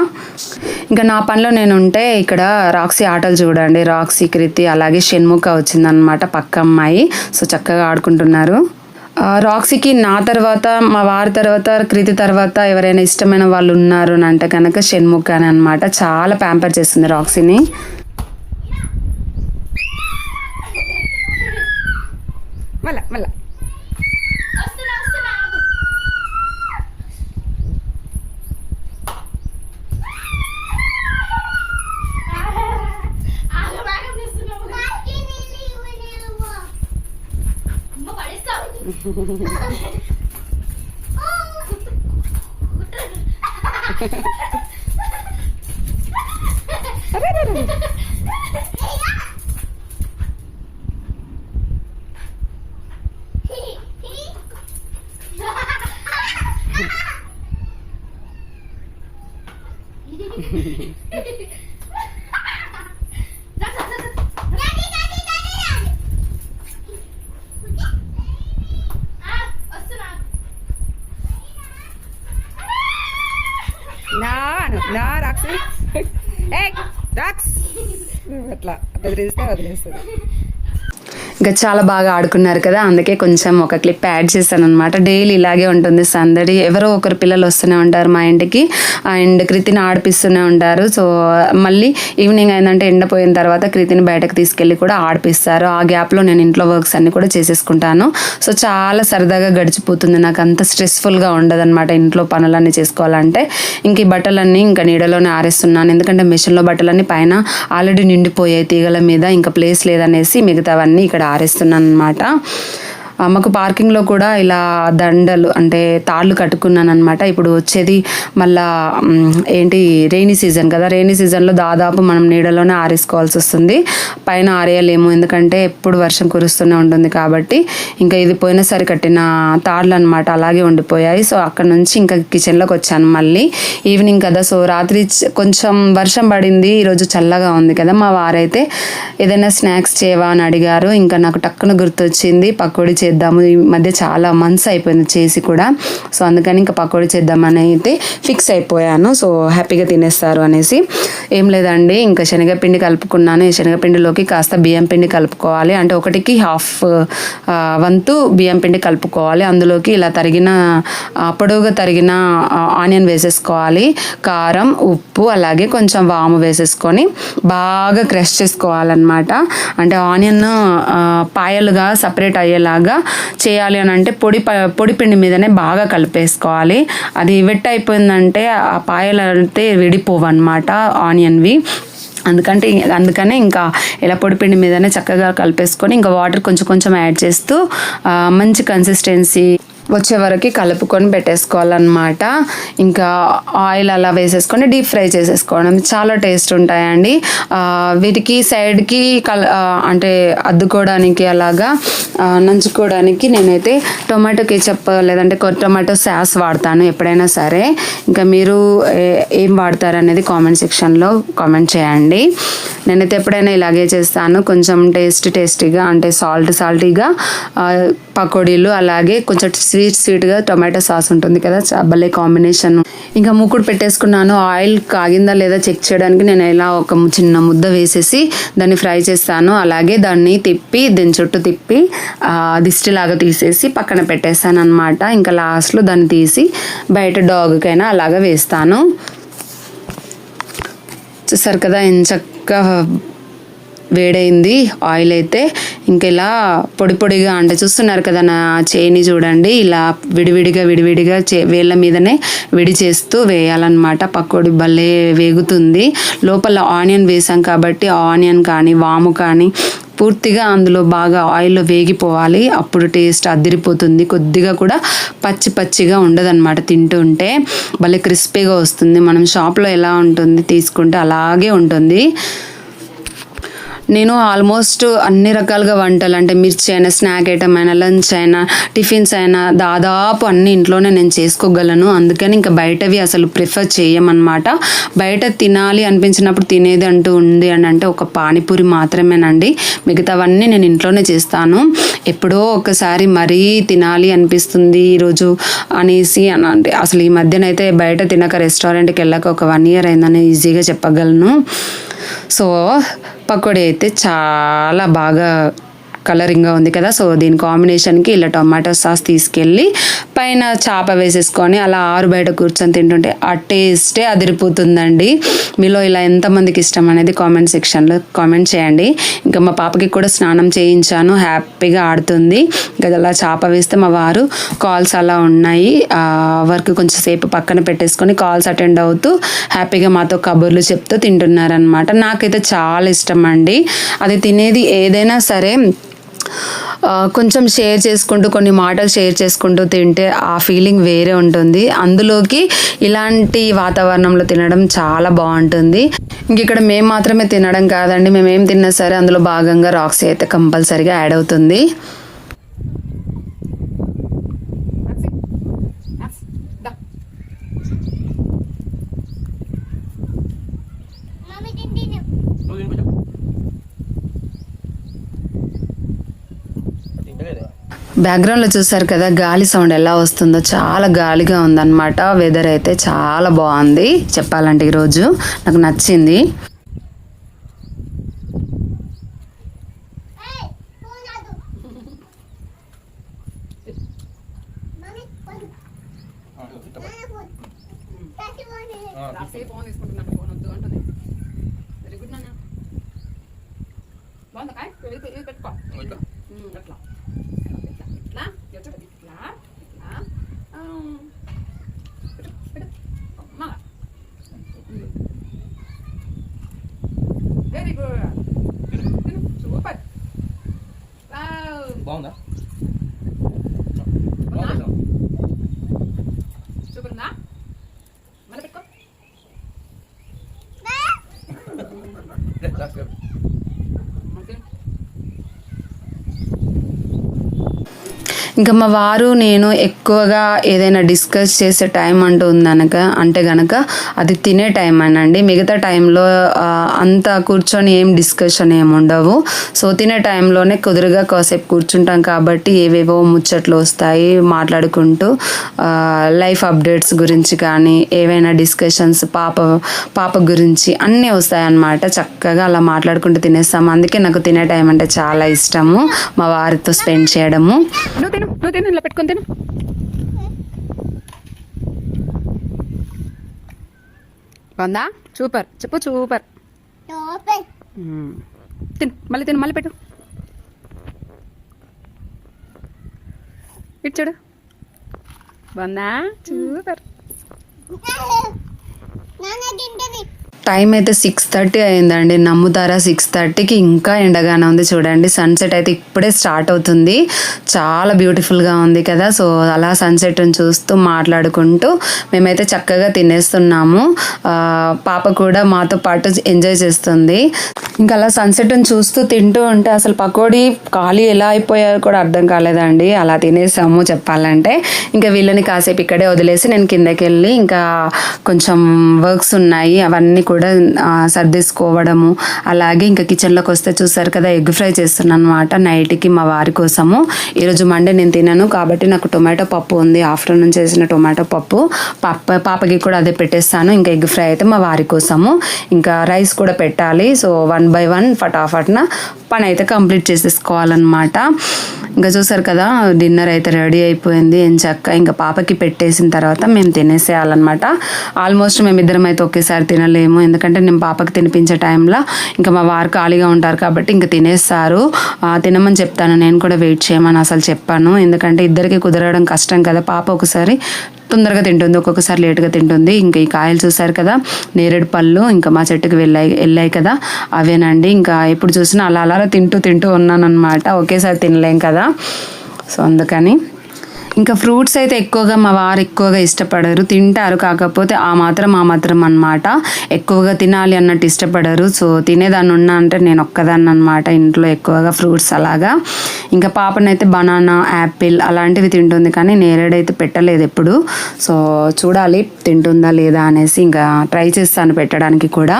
ఇంకా నా పనిలో నేను ఉంటే ఇక్కడ రాక్సీ ఆటలు చూడండి, రాక్సీ, కృతి అలాగే షణ్ముఖ వచ్చిందనమాట, పక్క అమ్మాయి. సో చక్కగా ఆడుకుంటున్నారు. రాక్సీకి నా తర్వాత, మా వారి తర్వాత, కృతి తర్వాత ఎవరైనా ఇష్టమైన వాళ్ళు ఉన్నారు అని అంటే కనుక షణ్ముఖ అని అనమాట. చాలా ప్యాంపర్ చేస్తుంది రాక్సీని. మళ్ళా అట్లా బెదిరిస్తే వదిలేస్తుంది. ఇంకా చాలా బాగా ఆడుకున్నారు కదా, అందుకే కొంచెం ఒక క్లిప్ యాడ్ చేశాను అనమాట. డైలీ ఇలాగే ఉంటుంది సందడి, ఎవరో ఒకరు పిల్లలు వస్తూనే ఉంటారు మా ఇంటికి అండ్ కృతిని ఆడిపిస్తూనే ఉంటారు. సో మళ్ళీ ఈవినింగ్ అయిందంటే ఎండపోయిన తర్వాత కృతిని బయటకు తీసుకెళ్ళి కూడా ఆడిపిస్తారు. ఆ గ్యాప్లో నేను ఇంట్లో వర్క్స్ అన్ని కూడా చేసేసుకుంటాను. సో చాలా సరదాగా గడిచిపోతుంది, నాకు అంత స్ట్రెస్ఫుల్గా ఉండదు అనమాట ఇంట్లో పనులన్నీ చేసుకోవాలంటే. ఇంక ఈ బట్టలన్నీ ఇంకా నీడలోనే ఆరేస్తున్నాను, ఎందుకంటే మిషన్లో బట్టలన్నీ పైన ఆల్రెడీ నిండిపోయాయి తీగల మీద, ఇంకా ప్లేస్ లేదనేసి మిగతావన్నీ ఇక్కడ ఆరేస్తున్నాను అనమాట. మాకు పార్కింగ్లో కూడా ఇలా దండలు అంటే తాళ్ళు కట్టుకున్నాను అనమాట. ఇప్పుడు వచ్చేది మళ్ళా ఏంటి రెయినీ సీజన్ కదా, రెయినీ సీజన్లో దాదాపు మనం నీడలోనే ఆరేసుకోవాల్సి వస్తుంది, పైన ఆరేయలేము ఎందుకంటే ఎప్పుడు వర్షం కురుస్తూనే ఉంటుంది కాబట్టి. ఇంకా ఇది పోయినసారి కట్టిన తాళ్ళు అనమాట, అలాగే ఉండిపోయాయి. సో అక్కడ నుంచి ఇంకా కిచెన్లోకి వచ్చాను మళ్ళీ. ఈవినింగ్ కదా, సో రాత్రి కొంచెం వర్షం పడింది, ఈరోజు చల్లగా ఉంది కదా. మా వారైతే ఏదైనా స్నాక్స్ చేయవా అని అడిగారు. ఇంకా నాకు టక్కున గుర్తొచ్చింది పకోడీ చేద్దాము, ఈ మధ్య చాలా మంత్స్ అయిపోయింది చేసి కూడా. సో అందుకని ఇంకా పకోడీ చేద్దామని అయితే ఫిక్స్ అయిపోయాను. సో హ్యాపీగా తినేస్తారు అనేసి. ఏం లేదండి, ఇంకా శనగపిండి కలుపుకున్నాను. ఈ శనగపిండిలోకి కాస్త బియ్యం పిండి కలుపుకోవాలి, అంటే ఒకటికి హాఫ్ వంతు బియ్యం పిండి కలుపుకోవాలి. అందులోకి ఇలా పొడవుగా తరిగిన ఆనియన్ వేసేసుకోవాలి, కారం, ఉప్పు, అలాగే కొంచెం వాము వేసేసుకొని బాగా క్రష్ చేసుకోవాలన్నమాట. అంటే ఆనియన్ పాయలుగా సపరేట్ అయ్యేలాగా చేయాలి అని అంటే పొడి పిండి మీదనే బాగా కలిపేసుకోవాలి. అది వెట్ అయిపోయిందంటే ఆ పాయలు అయితే విడిపోవు అనమాట ఆనియన్వి. అందుకనే ఇంకా ఇలా పొడిపిండి మీదనే చక్కగా కలిపేసుకొని ఇంకా వాటర్ కొంచెం కొంచెం యాడ్ చేస్తూ మంచి కన్సిస్టెన్సీ వచ్చే వరకు కలుపుకొని పెట్టేసుకోవాలన్నమాట. ఇంకా ఆయిల్ అలా వేసేసుకొని డీప్ ఫ్రై చేసేసుకోవడం చాలా టేస్ట్ ఉంటాయండి. వీటికి సైడ్కి అంటే అద్దుకోవడానికి అలాగా నంచుకోవడానికి నేనైతే టొమాటో కెచప్ లేదంటే టొమాటో సాస్ వాడతాను ఎప్పుడైనా సరే. ఇంకా మీరు ఏం వాడతారు అనేది కామెంట్ సెక్షన్లో కామెంట్ చేయండి. నేనైతే ఎప్పుడైనా ఇలాగే చేస్తాను, కొంచెం టేస్టీగా అంటే సాల్టీగా పకోడీలు, అలాగే కొంచెం స్వీట్గా టొమాటో సాస్ ఉంటుంది కదా, భలే కాంబినేషన్. ఇంకా మూకుడు పెట్టేసుకున్నాను. ఆయిల్ కాగిందా లేదా చెక్ చేయడానికి నేను ఇలా ఒక చిన్న ముద్ద వేసేసి దాన్ని ఫ్రై చేస్తాను. అలాగే దాన్ని దీని చుట్టూ తిప్పి దిష్టిలాగా తీసేసి పక్కన పెట్టేస్తాను అనమాట. ఇంకా లాస్ట్లో దాన్ని తీసి బయట డాగ్కైనా అలాగా వేస్తాను. చూసారు కదా ఎంచక్కా వేడైంది ఆయిల్ అయితే. ఇంక ఇలా పొడిగా అంటే చూస్తున్నారు కదా నా చేయిని చూడండి, ఇలా విడివిడిగా వేళ్ళ మీదనే విడి చేస్తూ వేయాలన్నమాట. పకోడీ భలే వేగుతుంది. లోపల ఆనియన్ వేసాం కాబట్టి ఆనియన్ కానీ వాము కానీ పూర్తిగా అందులో బాగా ఆయిల్లో వేగిపోవాలి, అప్పుడు టేస్ట్ అదిరిపోతుంది. కొద్దిగా కూడా పచ్చిగా ఉండదన్నమాట, తింటుంటే భలే క్రిస్పీగా వస్తుంది. మనం షాప్లో ఎలా ఉంటుంది తీసుకుంటే అలాగే ఉంటుంది. నేను ఆల్మోస్ట్ అన్ని రకాలుగా వంటలు అంటే మిర్చి అయినా, స్నాక్ ఐటమ్ అయినా, లంచ్ అయినా, టిఫిన్స్ అయినా దాదాపు అన్ని ఇంట్లోనే నేను చేసుకోగలను. అందుకని ఇంకా బయటవి అసలు ప్రిఫర్ చేయమన్నమాట. బయట తినాలి అనిపించినప్పుడు తినేది అంటూ ఉంది అని అంటే ఒక పానీపూరి మాత్రమేనండి, మిగతావన్నీ నేను ఇంట్లోనే చేస్తాను. ఎప్పుడో ఒకసారి మరీ తినాలి అనిపిస్తుంది ఈరోజు అనేసి అంటే అసలు ఈ మధ్యనైతే బయట తినక రెస్టారెంట్కి వెళ్ళక ఒక 1 year అయిందని ఈజీగా చెప్పగలను. సో పకోడీ అయితే చాలా బాగా కలరింగ్గా ఉంది కదా. సో దీని కాంబినేషన్కి ఇలా టొమాటో సాస్ తీసుకెళ్ళి పైన చాప వేసేసుకొని అలా బయట కూర్చొని తింటుంటే ఆ టేస్టే అదిరిపోతుందండి. మీలో ఇలా ఎంతమందికి ఇష్టం అనేది కామెంట్ సెక్షన్లో కామెంట్ చేయండి. ఇంకా మా పాపకి కూడా స్నానం చేయించాను, హ్యాపీగా ఆడుతుంది. ఇంకా అలా చాప వేస్తే మా వారు కాల్స్ అలా ఉన్నాయి, వర్క్ కొంచెం సేపు పక్కన పెట్టేసుకొని కాల్స్ అటెండ్ అవుతూ హ్యాపీగా మాతో కబుర్లు చెప్తూ తింటున్నారనమాట. నాకైతే చాలా ఇష్టం అండి. అది తినేది ఏదైనా సరే కొంచెం షేర్ చేసుకుంటూ, కొన్ని మాటలు షేర్ చేసుకుంటూ తింటే ఆ ఫీలింగ్ వేరే ఉంటుంది. అందులోకి ఇలాంటి వాతావరణంలో తినడం చాలా బాగుంటుంది. ఇంక ఇక్కడ మేము మాత్రమే తినడం కాదండి, మేమేం తిన్నా సరే అందులో భాగంగా రాక్సీ అయితే కంపల్సరీగా యాడ్ అవుతుంది. బ్యాక్గ్రౌండ్లో చూసారు కదా గాలి సౌండ్ ఎలా వస్తుందో, చాలా గాలిగా ఉందన్నమాట. వెదర్ అయితే చాలా బాగుంది చెప్పాలంటే, ఈరోజు నాకు నచ్చింది. కాసేపు ఫోన్ తీసుకుంటున్నాను, ఫోన్ వద్దు అంటుంది. వెరీ గుడ్ నాన్న. బాగుందా కాయ? ఇది పెట్టుకో అట్లా ఇట్లా ఇట్లా ఇట్లా ఇట్లా వెరీ గుడ్, సూపర్. బాగుందా? సూపర్ ఉందా? మళ్ళీ పెట్టుకో. ఇంకా మా వారు నేను ఎక్కువగా ఏదైనా డిస్కస్ చేసే టైం అంటూ ఉందనక అంటే గనక అది తినే టైం అనండి. మిగతా టైంలో అంత కూర్చొని ఏం డిస్కషన్ ఏమి ఉండవు. సో తినే టైంలోనే కుదురుగా కాసేపు కూర్చుంటాం కాబట్టి ఏవేవో ముచ్చట్లు వస్తాయి, మాట్లాడుకుంటూ లైఫ్ అప్డేట్స్ గురించి కానీ ఏవైనా డిస్కషన్స్ పాప గురించి అన్నీ వస్తాయి అన్నమాట. చక్కగా అలా మాట్లాడుకుంటూ తినేస్తాము. అందుకే నాకు తినే టైం అంటే చాలా ఇష్టము, మా వారితో స్పెండ్ చేయడము. నువ్వు తిను, ఇలా పెట్టుకొని తిను. బాగుందా? సూపర్ చెప్పు, సూపర్. తిను, మళ్ళీ పెట్టు. ఇటు చూడు, బాగుందా? సూపర్. టైం అయితే 6:30 అయిందండి. నమ్ముతారా? 6:30కి ఇంకా ఎండగానే ఉంది. చూడండి, సన్సెట్ అయితే ఇప్పుడే స్టార్ట్ అవుతుంది. చాలా బ్యూటిఫుల్గా ఉంది కదా. సో అలా సన్సెట్ని చూస్తూ మాట్లాడుకుంటూ మేమైతే చక్కగా తినేస్తున్నాము. పాప కూడా మాతో పాటు ఎంజాయ్ చేస్తుంది. ఇంకా అలా సన్సెట్ని చూస్తూ తింటూ ఉంటే అసలు పకోడీ ఖాళీ ఎలా అయిపోయాయో కూడా అర్థం కాలేదండి. అలా తినేసాము చెప్పాలంటే. ఇంకా వీళ్ళని కాసేపు ఇక్కడే వదిలేసి నేను కిందకి వెళ్ళి ఇంకా కొంచెం వర్క్స్ ఉన్నాయి అవన్నీ కూడా సర్దేసుకోవడము. అలాగే ఇంకా కిచెన్లోకి వస్తే చూసారు కదా, ఎగ్ ఫ్రై చేస్తున్నాను అనమాట నైట్కి మా వారి కోసము. ఈరోజు మండే నేను తినను కాబట్టి నాకు టొమాటో పప్పు ఉంది, ఆఫ్టర్నూన్ చేసిన టొమాటో పప్పు. పాపకి కూడా అదే పెట్టేస్తాను. ఇంకా ఎగ్ ఫ్రై అయితే మా వారి కోసము. ఇంకా రైస్ కూడా పెట్టాలి. సో 1 by 1 ఫటాఫట్న పని అయితే కంప్లీట్ చేసేసుకోవాలన్నమాట. ఇంకా చూసారు కదా, డిన్నర్ అయితే రెడీ అయిపోయింది ఎంచక్క. ఇంకా పాపకి పెట్టేసిన తర్వాత మేము తినేసేయాలన్నమాట. ఆల్మోస్ట్ మేమిద్దరం అయితే ఒకేసారి తినలేము, ఎందుకంటే నేను పాపకి తినిపించే టైంలో ఇంకా మా వారు ఖాళీగా ఉంటారు కాబట్టి ఇంకా తినేస్తారు. తినమని చెప్తాను, నేను కూడా వెయిట్ చేయమని అసలు చెప్పాను, ఎందుకంటే ఇద్దరికి కుదరడం కష్టం కదా. పాప ఒకసారి తొందరగా తింటుంది, ఒక్కొక్కసారి లేట్గా తింటుంది. ఇంకా ఈ కాయలు చూసారు కదా, నేరేడు పళ్ళు ఇంకా మా చెట్టుకి వెళ్ళాయి కదా, అవేనండి. ఇంకా ఎప్పుడు చూసినా అలా తింటూ ఉన్నాను అనమాట. ఒకేసారి తినలేం కదా, సో అందుకని. ఇంకా ఫ్రూట్స్ అయితే ఎక్కువగా మా వారు ఎక్కువగా ఇష్టపడరు, తింటారు కాకపోతే ఆ మాత్రం అన్నమాట. ఎక్కువగా తినాలి అన్నట్టు ఇష్టపడరు. సో తినేదాన్ని ఉన్నా అంటే నేను ఒక్కదాన్ని అనమాట ఇంట్లో ఎక్కువగా ఫ్రూట్స్ అలాగా. ఇంకా పాపనైతే బనానా, యాపిల్ అలాంటివి తింటుంది, కానీ నేరేడైతే పెట్టలేదు ఎప్పుడు. సో చూడాలి తింటుందా లేదా అనేసి, ఇంకా ట్రై చేస్తాను పెట్టడానికి కూడా.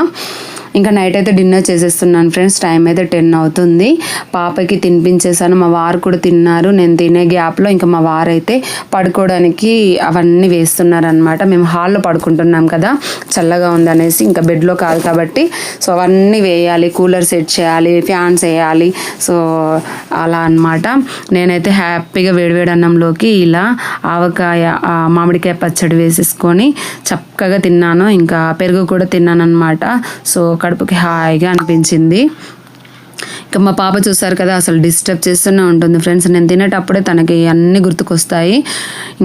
ఇంకా నైట్ అయితే డిన్నర్ చేసేస్తున్నాను ఫ్రెండ్స్. టైం అయితే 10 అవుతుంది. పాపకి తినిపించేసాను, మా వారు కూడా తిన్నారు. నేను తినే గ్యాప్లో ఇంకా మా వారు అయితే పడుకోవడానికి అవన్నీ వేస్తున్నారనమాట. మేము హాల్లో పడుకుంటున్నాం కదా, చల్లగా ఉందనేసి ఇంకా బెడ్లో కాదు కాబట్టి సో అవన్నీ వేయాలి, కూలర్ సెట్ చేయాలి, ఫ్యాన్స్ వేయాలి. సో అలా అనమాట. నేనైతే హ్యాపీగా వేడివేడి అన్నంలోకి ఇలా ఆవకాయ, మామిడికాయ పచ్చడి వేసేసుకొని చక్కగా తిన్నాను. ఇంకా పెరుగు కూడా తిన్నాను అనమాట. సో కడుపుకి హాయిగా అనిపించింది. ఇంకా మా పాప చూసారు కదా, అసలు డిస్టర్బ్ చేస్తూనే ఉంటుంది ఫ్రెండ్స్. నేను తినేటప్పుడే తనకి అన్నీ గుర్తుకొస్తాయి.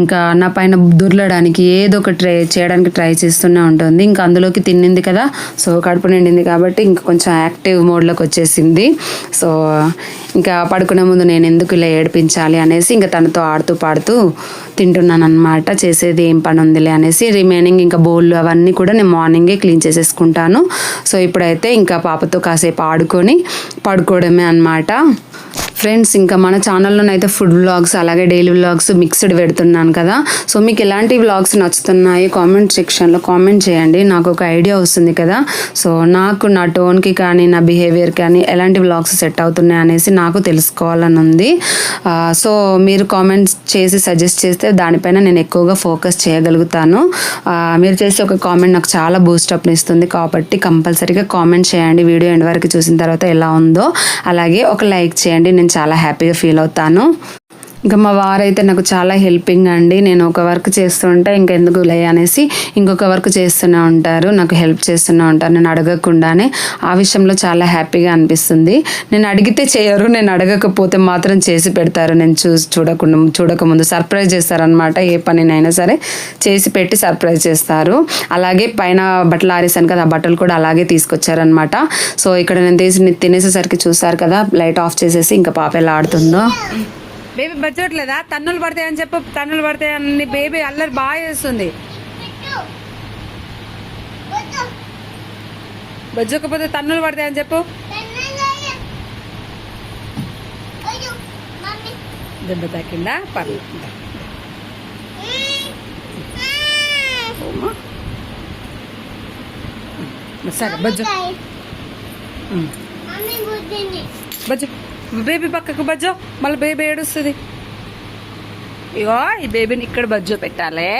ఇంకా నా పైన దొర్లడానికి ఏదో ఒకటి చేయడానికి ట్రై చేస్తూనే ఉంటుంది. ఇంకా అందులోకి తిన్నింది కదా, సో కడుపు నిండింది కాబట్టి ఇంకా కొంచెం యాక్టివ్ మోడ్లోకి వచ్చేసింది. సో ఇంకా పడుకునే ముందు నేను ఎందుకు ఇలా ఏడిపించాలి అనేసి ఇంకా తనతో ఆడుతూ పాడుతూ తింటున్నాను అనమాట. చేసేది ఏం పని ఉందిలే అనేసి రిమైనింగ్ ఇంకా బౌల్ అవన్నీ కూడా నేను మార్నింగే క్లీన్ చేసేసుకుంటాను. సో ఇప్పుడైతే ఇంకా పాపతో కాసేపు ఆడుకొని పడుకోవడమే అన్నమాట. ఫ్రెండ్స్ ఇంకా మన ఛానల్లోనైతే ఫుడ్ వ్లాగ్స్ అలాగే డైలీ వ్లాగ్స్ మిక్స్డ్ పెడుతున్నాను కదా. సో మీకు ఎలాంటి వ్లాగ్స్ నచ్చుతున్నాయి కామెంట్ సెక్షన్లో కామెంట్ చేయండి, నాకు ఒక ఐడియా వస్తుంది కదా. సో నాకు నా టోన్కి కానీ నా బిహేవియర్ కానీ ఎలాంటి వ్లాగ్స్ సెట్ అవుతున్నాయి అనేసి నాకు తెలుసుకోవాలని ఉంది. సో మీరు కామెంట్స్ చేసి సజెస్ట్ చేస్తే దానిపైన నేను ఎక్కువగా ఫోకస్ చేయగలుగుతాను. మీరు చేసే ఒక కామెంట్ నాకు చాలా బూస్టప్ని ఇస్తుంది కాబట్టి కంపల్సరీగా కామెంట్ చేయండి. వీడియో ఎండ్ వరకు చూసిన తర్వాత ఎలా ఉందో అలాగే ఒక లైక్ చేయండి, నేను చాలా హ్యాపీగా ఫీల్ అవుతాను. ఇంకా మా వారైతే నాకు చాలా హెల్పింగ్ అండి. నేను ఒక వర్క్ చేస్తుంటే ఇంకెందుకు లే అనేసి ఇంకొక వర్క్ చేస్తూనే ఉంటారు, నాకు హెల్ప్ చేస్తూనే ఉంటారు నేను అడగకుండానే. ఆ విషయంలో చాలా హ్యాపీగా అనిపిస్తుంది. నేను అడిగితే చేయరు, నేను అడగకపోతే మాత్రం చేసి పెడతారు. నేను చూడకముందు సర్ప్రైజ్ చేస్తారనమాట. ఏ పనినైనా సరే చేసి పెట్టి సర్ప్రైజ్ చేస్తారు. అలాగే పైన బట్టలు ఆరేసాను కదా, ఆ బట్టలు కూడా అలాగే తీసుకొచ్చారనమాట. సో ఇక్కడ నేను తినేసేసరికి చూస్తారు కదా, లైట్ ఆఫ్ చేసేసి ఇంకా పాప ఎలా ఆడుతుందో. బేబీ బచ్చట్లేదా? తన్నులు పడతాయని చెప్పు. తన్నులు పడతాయని బేబీ అల్లరి బాగా చేస్తుంది. బజ్జకపోతే తన్నులు పడతాయని చెప్పు. దెబ్బ తాకిందా? పర్లేదు. సరే బజ్జు బజ్జు బేబీ పక్కకు బజ్జో, మళ్ళీ బేబీ ఏడుస్తుంది. ఇగో ఈ బేబీని ఇక్కడ బజ్జో పెట్టాలి.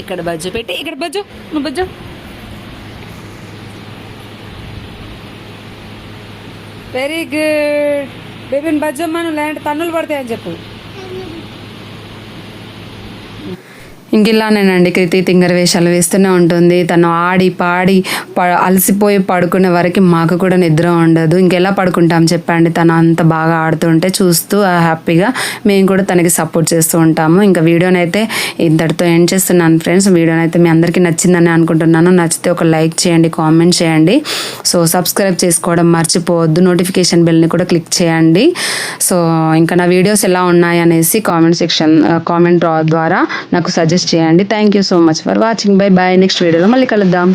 ఇక్కడ బజ్జో పెట్టి ఇక్కడ బజ్జో, నువ్వు బజ్జో. Very good. బేబీని బజ్జమ్మా, నువ్వు లేదంటే తన్నులు పడతాయని చెప్పు. ఇంక ఇలానేనండి కృతి తింగర వేషాలు వేస్తూనే ఉంటుంది. తను ఆడి పాడి అలసిపోయి పడుకునే వరకు మాకు కూడా నిద్ర ఉండదు. ఇంకెలా పడుకుంటాం చెప్పండి. తను అంత బాగా ఆడుతుంటే చూస్తూ హ్యాపీగా మేము కూడా తనకి సపోర్ట్ చేస్తూ ఉంటాము. ఇంకా వీడియోనైతే ఇంతటితో ఎండ్ చేస్తున్నాను ఫ్రెండ్స్. వీడియోనైతే మీ అందరికీ నచ్చిందని అనుకుంటున్నాను. నచ్చితే ఒక లైక్ చేయండి, కామెంట్ చేయండి. సో సబ్స్క్రైబ్ చేసుకోవడం మర్చిపోవద్దు. నోటిఫికేషన్ బెల్ని కూడా క్లిక్ చేయండి. సో ఇంకా నా వీడియోస్ ఎలా ఉన్నాయి అనేసి కామెంట్ ద్వారా నాకు సజెస్ట్ చేయండి. Thank you so much for watching. Bye bye. Next వీడియోలో మళ్ళీ కలుద్దాం.